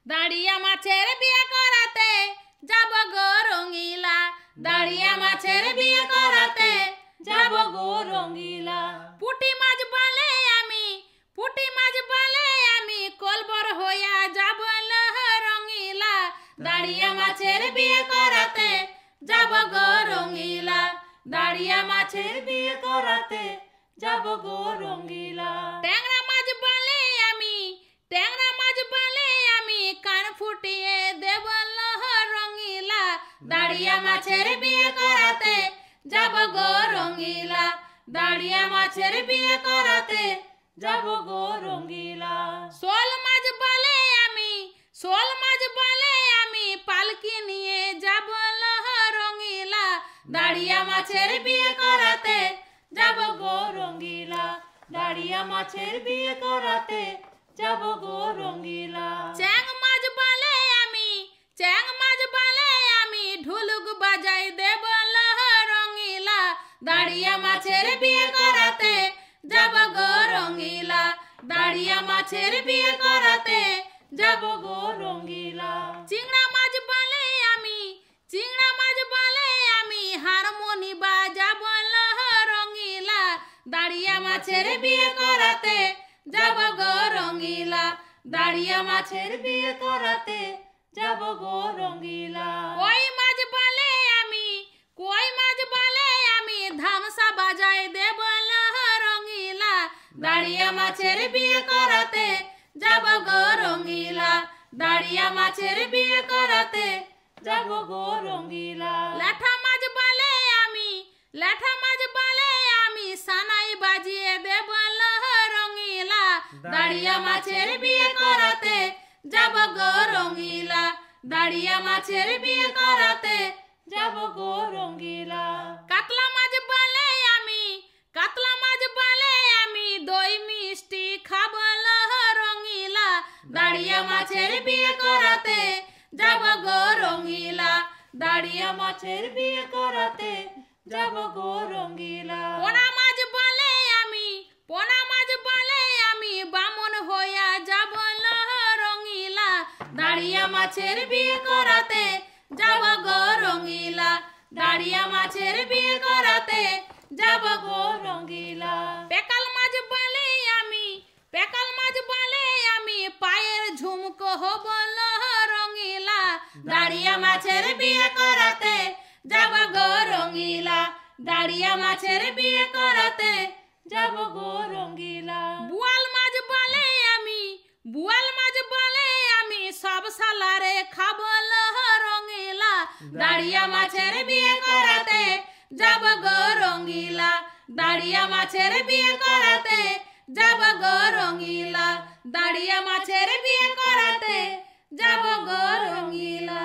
দাঁড়িয়া মাছের বিয়ে করাতে যাব গো রঙিলা, দাঁড়িয়া মাছের বিয়ে করাতে যাব গো রঙিলা। পুঁটি মাছ বলে আমি, পুঁটি মাছ বলে আমি কলবর হইয়া যাব রঙিলা, দাঁড়িয়া মাছের বিয়ে করাতে যাব গো রঙিলা, দাঁড়িয়া মাছের বিয়ে করাতে যাব গো রঙিলা। ট্যাংরা মাছ বলে আমি, ট্যাংরা মাছ বলে আমি কান ফুটিয়ে দেব রঙিলা, দাঁড়িয়া মাছের বিয়ে করাতে যাব গো রঙিলা, দাঁড়িয়া মাছের বিয়ে করাতে যাব গো রঙিলা। শোল মাছ বলে আমি, শোল মাছ বলে আমি পালকি নিয়ে যাব রঙিলা, দাঁড়িয়া মাছের বিয়ে করাতে যাব গো রঙিলা, দাঁড়িয়া মাছের বিয়ে করাতে যাব গো রঙিলা। চ্যাং মাছ বলে আমি, চ্যাং মাছ বলে আমি ঢুলুক বাজাই দেব রঙিলা, দাঁড়িয়া মাছের বিয়ে করাতে যাব গো রঙিলা, দাঁড়িয়া মাছের বিয়ে করাতে যাব গো রঙিলা। চিংড়া মাছ বলে আমি, চিংড়া মাছ বলে আমি হারমোনি বাজাব রঙিলা, দাঁড়িয়া মাছের বিয়ে করাতে যাব গো রঙিলা, দাঁড়িয়া মাছের বিয়ে করাতে যাব গো রঙিলা। কই মাছ বলে আমি, কই মাছ বলে আমি ধামসা বাজাই দেব রঙিলা, দাঁড়িয়া মাছের বিয়ে করাতে যাব গো রঙিলা, দাঁড়িয়া মাছের বিয়ে করাতে যাব গো রঙিলা। ল্যাঠা মাছ বলে আমি, ল্যাঠা মাছ বলে আমি সানাই বাজিয়ে দেব রঙিলা, দাঁড়িয়া মাছের বিয়ে করাতে যাব গো রঙিলা, দাঁড়িয়া মাছের বিয়ে করাতে যাব গো রঙিলা। কাতলা মাছ বলে আমি, কাতলা মাছ বলে আমি দই মিষ্টি খাব রঙিলা, দাঁড়িয়া মাছের বিয়ে করাতে যাব গো রঙিলা, দাঁড়িয়া মাছের বিয়ে করাতে যাব গো রঙিলা। পোনা মাছ বলে আমি, পোনা মাছ বলে আমি বামন হইয়া যাব রঙিলা, দাঁড়িয়া মাছের বিয়ে করাতে যাব গো রঙিলা, দাঁড়িয়া মাছের বিয়ে করাতে যাব গো রঙিলা। পেকাল মাছ বলে আমি, পেকাল মাছ বলে আমি পায়ের ঝুমকো হব রঙিলা, দাঁড়িয়া মাছের বিয়ে করাতে যাব গো রঙিলা, দাঁড়িয়া মাছের বিয়ে করাতে যাব গো রঙিলা। বুয়াল মাছ বলে আমি, বুয়াল মাছ বলে আমি সব সালারে খাব রঙিলা, দাঁড়িয়া মাছের বিয়ে করাতে যাব গো রঙিলা, দাঁড়িয়া মাছের বিয়ে করাতে যাব গো রঙিলা, দাঁড়িয়া মাছের বিয়ে করাতে যাব গো রঙিলা।